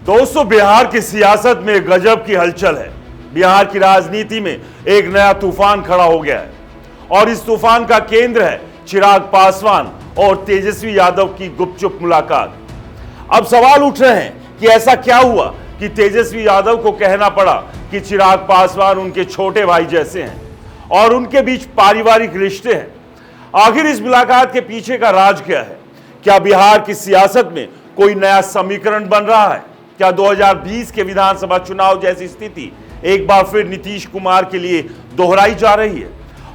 दोस्तों, बिहार की सियासत में गजब की हलचल है। बिहार की राजनीति में एक नया तूफान खड़ा हो गया है और इस तूफान का केंद्र है चिराग पासवान और तेजस्वी यादव की गुपचुप मुलाकात। अब सवाल उठ रहे हैं कि ऐसा क्या हुआ कि तेजस्वी यादव को कहना पड़ा कि चिराग पासवान उनके छोटे भाई जैसे हैं और उनके बीच पारिवारिक रिश्ते हैं। आखिर इस मुलाकात के पीछे का राज क्या है? क्या बिहार की सियासत में कोई नया समीकरण बन रहा है? क्या 2020 के विधानसभा चुनाव जैसी स्थिति एक बार फिर नीतीश कुमार के लिए दोहराई जा रही है?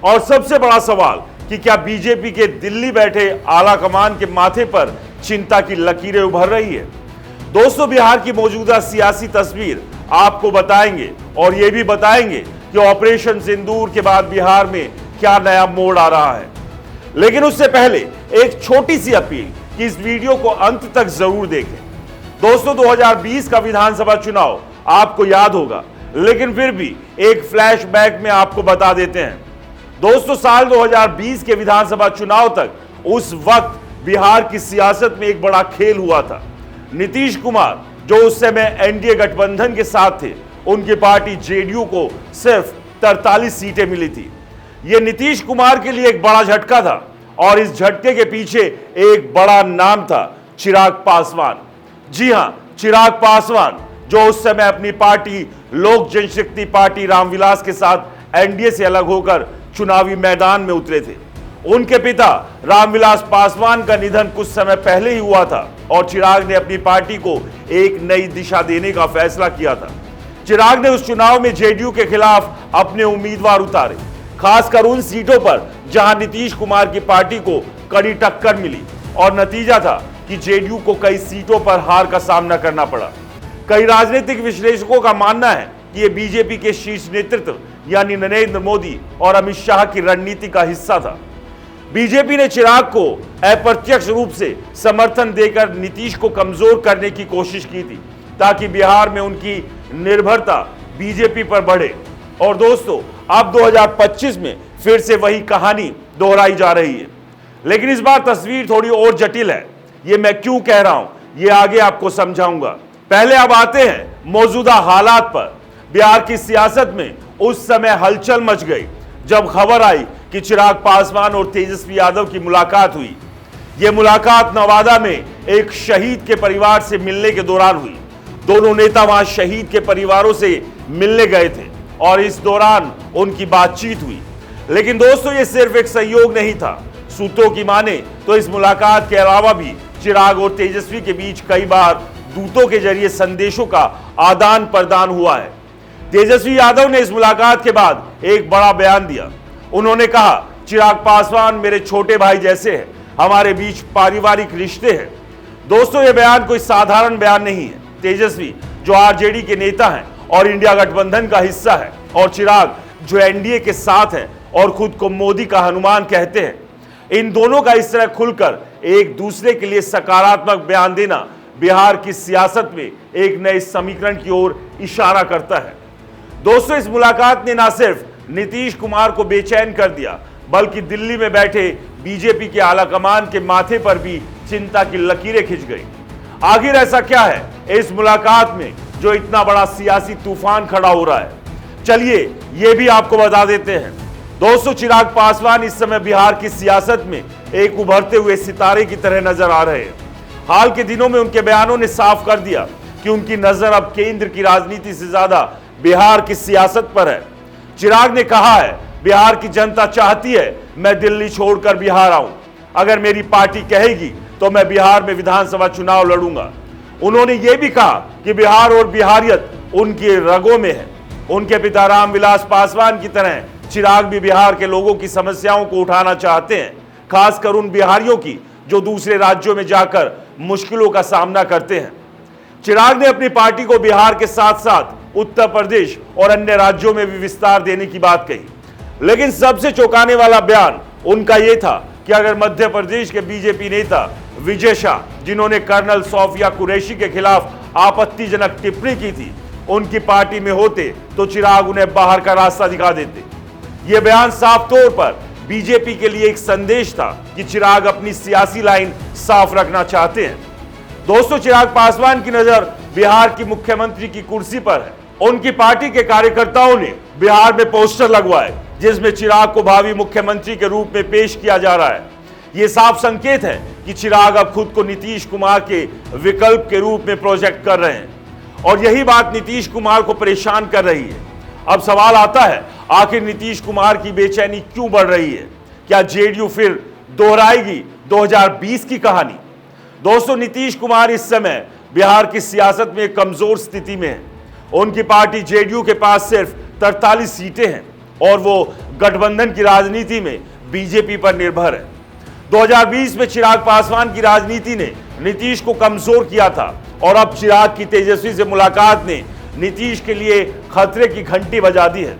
और सबसे बड़ा सवाल कि क्या बीजेपी के दिल्ली बैठे आला कमान के माथे पर चिंता की लकीरें उभर रही है? दोस्तों, बिहार की मौजूदा सियासी तस्वीर आपको बताएंगे और यह भी बताएंगे कि ऑपरेशन सिंदूर के बाद बिहार में क्या नया मोड़ आ रहा है। लेकिन उससे पहले एक छोटी सी अपील कि इस वीडियो को अंत तक जरूर देखें। दोस्तों, 2020 का विधानसभा चुनाव आपको याद होगा, लेकिन फिर भी एक फ्लैशबैक में आपको बता देते हैं। दोस्तों, साल 2020 के विधानसभा चुनाव तक उस वक्त बिहार की सियासत में एक बड़ा खेल हुआ था। नीतीश कुमार, जो उस समय एनडीए गठबंधन के साथ थे, उनकी पार्टी जेडीयू को सिर्फ 43 सीटें मिली थी। यह नीतीश कुमार के लिए एक बड़ा झटका था और इस झटके के पीछे एक बड़ा नाम था, चिराग पासवान। जी हां, चिराग पासवान, जो उस समय अपनी पार्टी लोक जनशक्ति पार्टी रामविलास के साथ एनडीए से अलग होकर चुनावी मैदान में उतरे थे। उनके पिता रामविलास पासवान का निधन कुछ समय पहले ही हुआ था और चिराग ने अपनी पार्टी को एक नई दिशा देने का फैसला किया था। चिराग ने उस चुनाव में जेडीयू के खिलाफ अपने उम्मीदवार उतारे, खासकर उन सीटों पर जहां नीतीश कुमार की पार्टी को कड़ी टक्कर मिली और नतीजा था कि जेडीयू को कई सीटों पर हार का सामना करना पड़ा। कई राजनीतिक विश्लेषकों का मानना है कि यह बीजेपी के शीर्ष नेतृत्व यानी नरेंद्र मोदी और अमित शाह की रणनीति का हिस्सा था। बीजेपी ने चिराग को अप्रत्यक्ष रूप से समर्थन देकर नीतीश को कमजोर करने की कोशिश की थी ताकि बिहार में उनकी निर्भरता बीजेपी पर बढ़े। और दोस्तों, अब 2025 में फिर से वही कहानी दोहराई जा रही है, लेकिन इस बार तस्वीर थोड़ी और जटिल है। ये मैं क्यों कह रहा हूं, ये आगे आपको समझाऊंगा। पहले अब आते हैं मौजूदा हालात पर। बिहार की सियासत में उस समय हलचल मच गई जब खबर आई कि चिराग पासवान और तेजस्वी यादव की मुलाकात हुई। यह मुलाकात नवादा में एक शहीद के परिवार से मिलने के दौरान हुई। दोनों नेता वहां शहीद के परिवारों से मिलने गए थे और इस दौरान उनकी बातचीत हुई। लेकिन दोस्तों, यह सिर्फ एक संयोग नहीं था। सूत्रों की माने तो इस मुलाकात के अलावा भी चिराग और तेजस्वी के बीच कई बार दूतों के जरिए संदेशों का आदान प्रदान हुआ है। तेजस्वी यादव ने इस मुलाकात के बाद एक बड़ा बयान दिया। उन्होंने कहा, चिराग पासवान मेरे छोटे भाई जैसे हैं, हमारे बीच पारिवारिक रिश्ते हैं। दोस्तों, यह बयान कोई साधारण बयान नहीं है। तेजस्वी, जो आरजेडी के नेता हैं और इंडिया गठबंधन का हिस्सा है, और चिराग, जो एनडीए के साथ हैं और खुद को मोदी का हनुमान कहते हैं, इन दोनों का इस तरह खुलकर एक दूसरे के लिए सकारात्मक बयान देना बिहार की सियासत में एक नए समीकरण की ओर इशारा करता है। दोस्तों, इस मुलाकात ने न सिर्फ नीतीश कुमार को बेचैन कर दिया, बल्कि दिल्ली में बैठे बीजेपी के आलाकमान के माथे पर भी चिंता की लकीरें खिंच गई। आखिर ऐसा क्या है इस मुलाकात में जो इतना बड़ा सियासी तूफान खड़ा हो रहा है? चलिए यह भी आपको बता देते हैं। दोस्तों, चिराग पासवान इस समय बिहार की सियासत में एक उभरते हुए सितारे की तरह नजर आ रहे हैं। हाल के दिनों में उनके बयानों ने साफ कर दिया कि उनकी नजर अब केंद्र की राजनीति से ज्यादा बिहार की सियासत पर है। चिराग ने कहा है, बिहार की जनता चाहती है मैं दिल्ली छोड़कर बिहार आऊं। अगर मेरी पार्टी कहेगी तो मैं बिहार में विधानसभा चुनाव लड़ूंगा। उन्होंने यह भी कहा कि बिहार और बिहारियत उनके रगों में है। उनके पिता रामविलास पासवान की तरह चिराग भी बिहार के लोगों की समस्याओं को उठाना चाहते हैं, खासकर उन बिहारियों की जो दूसरे राज्यों में जाकर मुश्किलों का सामना करते हैं। चिराग ने अपनी पार्टी को बिहार के साथ साथ उत्तर प्रदेश और अन्य राज्यों में भी विस्तार देने की बात कही। लेकिन सबसे चौंकाने वाला बयान उनका यह था कि अगर मध्य प्रदेश के बीजेपी नेता विजय शाह, जिन्होंने कर्नल सोफिया कुरैशी के खिलाफ आपत्तिजनक टिप्पणी की थी, उनकी पार्टी में होते तो चिराग उन्हें बाहर का रास्ता दिखा देते। यह बयान साफ तौर पर बीजेपी के लिए एक संदेश था कि चिराग अपनी सियासी लाइन साफ रखना चाहते हैं। दोस्तों, चिराग पासवान की नजर बिहार की मुख्यमंत्री की कुर्सी पर है। उनकी पार्टी के कार्यकर्ताओं ने बिहार में पोस्टर लगवाए जिसमें चिराग को भावी मुख्यमंत्री के रूप में पेश किया जा रहा है। यह साफ संकेत है कि चिराग अब खुद को नीतीश कुमार के विकल्प के रूप में प्रोजेक्ट कर रहे हैं और यही बात नीतीश कुमार को परेशान कर रही है। अब सवाल आता है, आखिर नीतीश कुमार की बेचैनी क्यों बढ़ रही है? क्या जेडीयू फिर दोहराएगी 2020 की कहानी? दोस्तों, नीतीश कुमार इस समय बिहार की सियासत में एक कमजोर स्थिति में है। उनकी पार्टी जेडीयू के पास सिर्फ 43 सीटें हैं और वो गठबंधन की राजनीति में बीजेपी पर निर्भर है। 2020 में चिराग पासवान की राजनीति ने नीतीश को कमजोर किया था और अब चिराग की तेजस्वी से मुलाकात ने नीतीश के लिए खतरे की घंटी बजा दी है।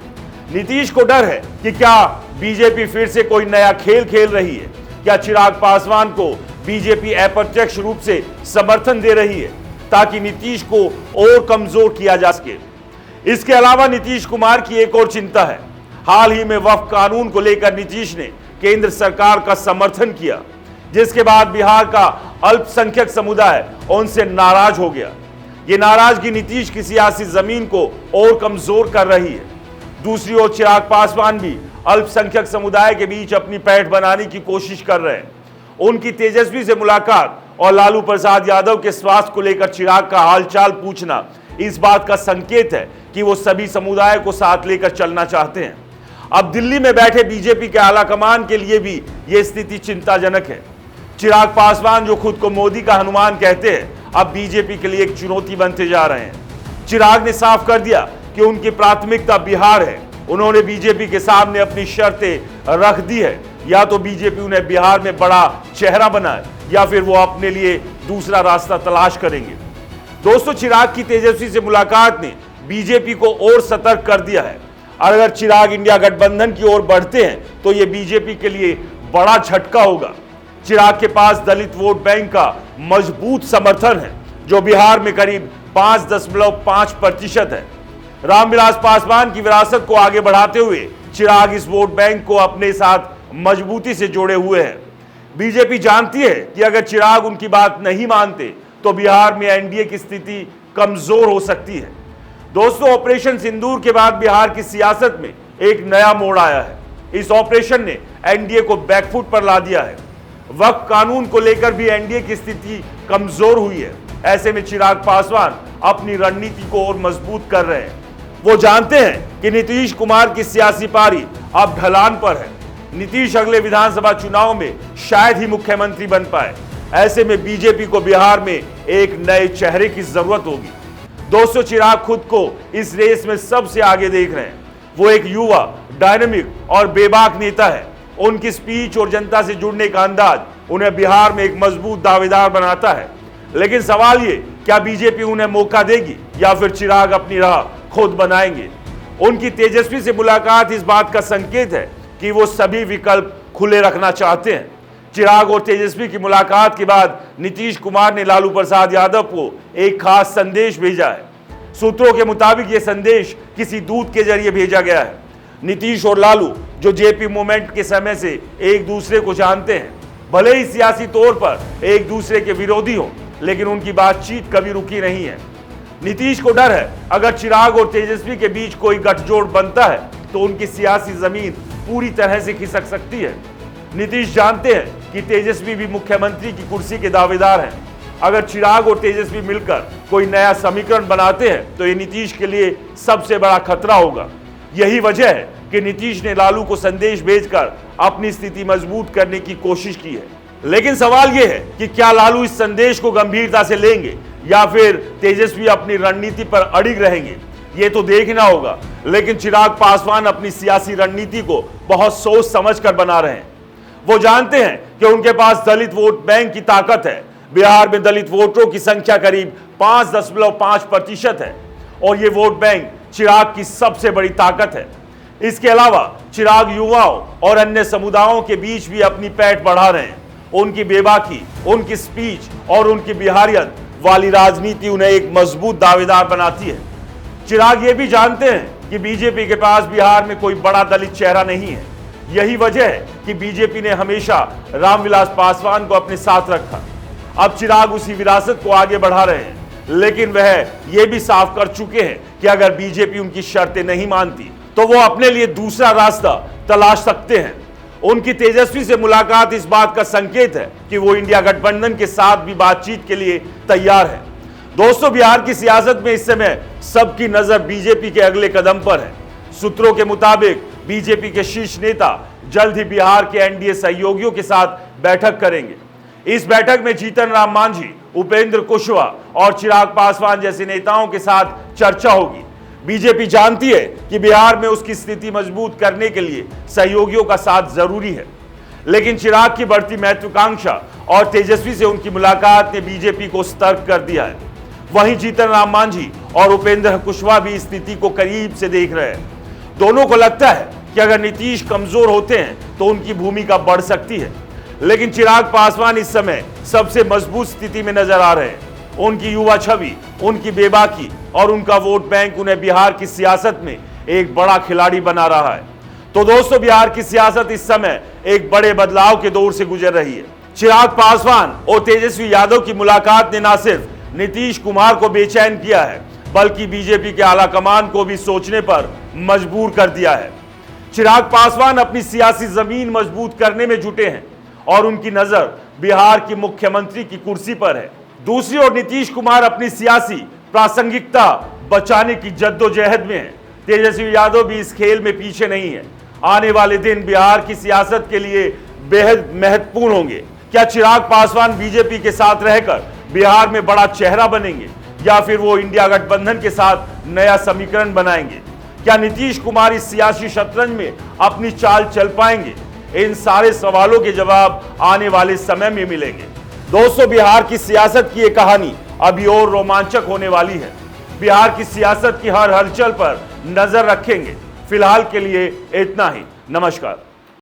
नीतीश को डर है कि क्या बीजेपी फिर से कोई नया खेल खेल रही है? क्या चिराग पासवान को बीजेपी अप्रत्यक्ष रूप से समर्थन दे रही है ताकि नीतीश को और कमजोर किया जा सके? इसके अलावा नीतीश कुमार की एक और चिंता है। हाल ही में वक्फ कानून को लेकर नीतीश ने केंद्र सरकार का समर्थन किया, जिसके बाद बिहार का अल्पसंख्यक समुदाय उनसे नाराज हो गया। ये नाराजगी नीतीश की सियासी जमीन को और कमजोर कर रही है। दूसरी ओर चिराग पासवान भी अल्पसंख्यक समुदाय के बीच अपनी पैठ बनाने की कोशिश कर रहे हैं। उनकी तेजस्वी से मुलाकात और लालू प्रसाद यादव के स्वास्थ्य को लेकर चिराग का हालचाल पूछना इस बात का संकेत है कि वो सभी समुदाय को साथ लेकर चलना चाहते हैं। अब दिल्ली में बैठे बीजेपी के आला कमान के लिए भी यह स्थिति चिंताजनक है। चिराग पासवान, जो खुद को मोदी का हनुमान कहते हैं, अब बीजेपी के लिए एक चुनौती बनते जा रहे हैं। चिराग ने साफ कर दिया कि उनकी प्राथमिकता बिहार है। उन्होंने बीजेपी के सामने अपनी शर्तें रख दी है, या तो बीजेपी उन्हें बिहार में बड़ा चेहरा बनाए या फिर वो अपने लिए दूसरा रास्ता तलाश करेंगे। दोस्तों, चिराग की तेजस्वी से मुलाकात ने बीजेपी को और सतर्क कर दिया है। अगर चिराग इंडिया गठबंधन की ओर बढ़ते हैं तो यह बीजेपी के लिए बड़ा झटका होगा। चिराग के पास दलित वोट बैंक का मजबूत समर्थन है, जो बिहार में करीब 5.5% है। रामविलास पासवान की विरासत को आगे बढ़ाते हुए चिराग इस वोट बैंक को अपने साथ मजबूती से जोड़े हुए हैं। बीजेपी जानती है कि अगर चिराग उनकी बात नहीं मानते तो बिहार में एनडीए की स्थिति कमजोर हो सकती है। दोस्तों, ऑपरेशन सिंदूर के बाद बिहार की सियासत में एक नया मोड़ आया है। इस ऑपरेशन ने एनडीए को बैकफुट पर ला दिया है। वक्फ कानून को लेकर भी एनडीए की स्थिति कमजोर हुई है। ऐसे में चिराग पासवान अपनी रणनीति को और मजबूत कर रहे हैं। वो जानते हैं कि नीतीश कुमार की सियासी पारी अब ढलान पर है। नीतीश अगले विधानसभा चुनाव में शायद ही मुख्यमंत्री बन पाए। ऐसे में बीजेपी को बिहार में एक नए चेहरे की जरूरत होगी। दोस्तों, चिराग खुद को इस रेस में सबसे आगे देख रहे हैं। वो एक युवा, डायनामिक और बेबाक नेता है। उनकी स्पीच और जनता से जुड़ने का अंदाज उन्हें बिहार में एक मजबूत दावेदार बनाता है। लेकिन सवाल ये, क्या बीजेपी उन्हें मौका देगी या फिर चिराग अपनी राह खुद बनाएंगे? उनकी तेजस्वी से मुलाकात इस बात का संकेत है कि वो सभी विकल्प खुले रखना चाहते हैं। चिराग और तेजस्वी की मुलाकात के बाद नीतीश कुमार ने लालू प्रसाद यादव को एक खास संदेश भेजा है। सूत्रों के मुताबिक यह संदेश किसी दूत के जरिए भेजा गया है। नीतीश और लालू, जो जेपी मूवमेंट के समय से एक दूसरे को जानते हैं, भले ही सियासी तौर पर एक दूसरे के विरोधी हों, लेकिन उनकी बातचीत कभी रुकी नहीं है। नीतीश को डर है, अगर चिराग और तेजस्वी के बीच कोई गठजोड़ बनता है तो उनकी सियासी जमीन पूरी तरह से खिसक सकती है। नीतीश जानते हैं कि तेजस्वी भी मुख्यमंत्री की कुर्सी के दावेदार हैं। अगर चिराग और तेजस्वी मिलकर कोई नया समीकरण बनाते हैं तो ये नीतीश के लिए सबसे बड़ा खतरा होगा। यही वजह है कि नीतीश ने लालू को संदेश भेजकर अपनी स्थिति मजबूत करने की कोशिश की है। लेकिन सवाल यह है कि क्या लालू इस संदेश को गंभीरता से लेंगे या फिर तेजस्वी अपनी रणनीति पर अड़िग रहेंगे, ये तो देखना होगा। लेकिन चिराग पासवान अपनी सियासी रणनीति को बहुत सोच समझ कर बना रहे हैं। वो जानते हैं कि उनके पास दलित वोट बैंक की ताकत है। बिहार में दलित वोटरों की संख्या करीब 5.5% है और ये वोट बैंक चिराग की सबसे बड़ी ताकत है। इसके अलावा चिराग युवाओं और अन्य समुदायों के बीच भी अपनी पैठ बढ़ा रहे हैं। उनकी बेबाकी, उनकी स्पीच और उनकी बिहारियत वाली राजनीति उन्हें एक मजबूत दावेदार बनाती है। चिराग ये भी जानते हैं कि बीजेपी के पास बिहार में कोई बड़ा दलित चेहरा नहीं है। यही वजह है कि बीजेपी ने हमेशा रामविलास पासवान को अपने साथ रखा। अब चिराग उसी विरासत को आगे बढ़ा रहे हैं। लेकिन वह यह भी साफ कर चुके हैं कि अगर बीजेपी उनकी शर्तें नहीं मानती तो वो अपने लिए दूसरा रास्ता तलाश सकते हैं। उनकी तेजस्वी से मुलाकात इस बात का संकेत है कि वो इंडिया गठबंधन के साथ भी बातचीत के लिए तैयार है। दोस्तों, बिहार की सियासत में इस समय सबकी नजर बीजेपी के अगले कदम पर है। सूत्रों के मुताबिक बीजेपी के शीर्ष नेता जल्द ही बिहार के एनडीए सहयोगियों के साथ बैठक करेंगे। इस बैठक में जीतन राम मांझी, उपेंद्र कुशवाहा और चिराग पासवान जैसे नेताओं के साथ चर्चा होगी। बीजेपी जानती है कि बिहार में उसकी स्थिति मजबूत करने के लिए सहयोगियों का साथ जरूरी है, लेकिन चिराग की बढ़ती महत्वाकांक्षा और तेजस्वी से उनकी मुलाकात ने बीजेपी को सतर्क कर दिया है। वहीं जीतन राम मांझी और उपेंद्र कुशवाहा भी स्थिति को करीब से देख रहे हैं। दोनों को लगता है कि अगर नीतीश कमजोर होते हैं तो उनकी भूमिका बढ़ सकती है, लेकिन चिराग पासवान इस समय सबसे मजबूत स्थिति में नजर आ रहे हैं। उनकी युवा छवि, उनकी बेबाकी और उनका वोट बैंक उन्हें बिहार की सियासत में एक बड़ा खिलाड़ी बना रहा है। तो दोस्तों, बिहार की सियासत इस समय एक बड़े बदलाव के दौर से गुजर रही है। चिराग पासवान और तेजस्वी यादव की मुलाकात ने न सिर्फ नीतीश कुमार को बेचैन किया है, बल्कि बीजेपी के आला कमान को भी सोचने पर मजबूर कर दिया है। चिराग पासवान अपनी सियासी जमीन मजबूत करने में जुटे हैं और उनकी नजर बिहार की मुख्यमंत्री की कुर्सी पर है। दूसरी ओर नीतीश कुमार अपनी सियासी प्रासंगिकता बचाने की जद्दोजहद में है। तेजस्वी यादव भी इस खेल में पीछे नहीं है। आने वाले दिन बिहार की सियासत के लिए बेहद महत्वपूर्ण होंगे। क्या चिराग पासवान बीजेपी के साथ रहकर बिहार में बड़ा चेहरा बनेंगे या फिर वो इंडिया गठबंधन के साथ नया समीकरण बनाएंगे? क्या नीतीश कुमार इस सियासी शतरंज में अपनी चाल चल पाएंगे? इन सारे सवालों के जवाब आने वाले समय में मिलेंगे। दोस्तों, बिहार की सियासत की ये कहानी अभी और रोमांचक होने वाली है। बिहार की सियासत की हर हलचल पर नजर रखेंगे। फिलहाल के लिए इतना ही। नमस्कार।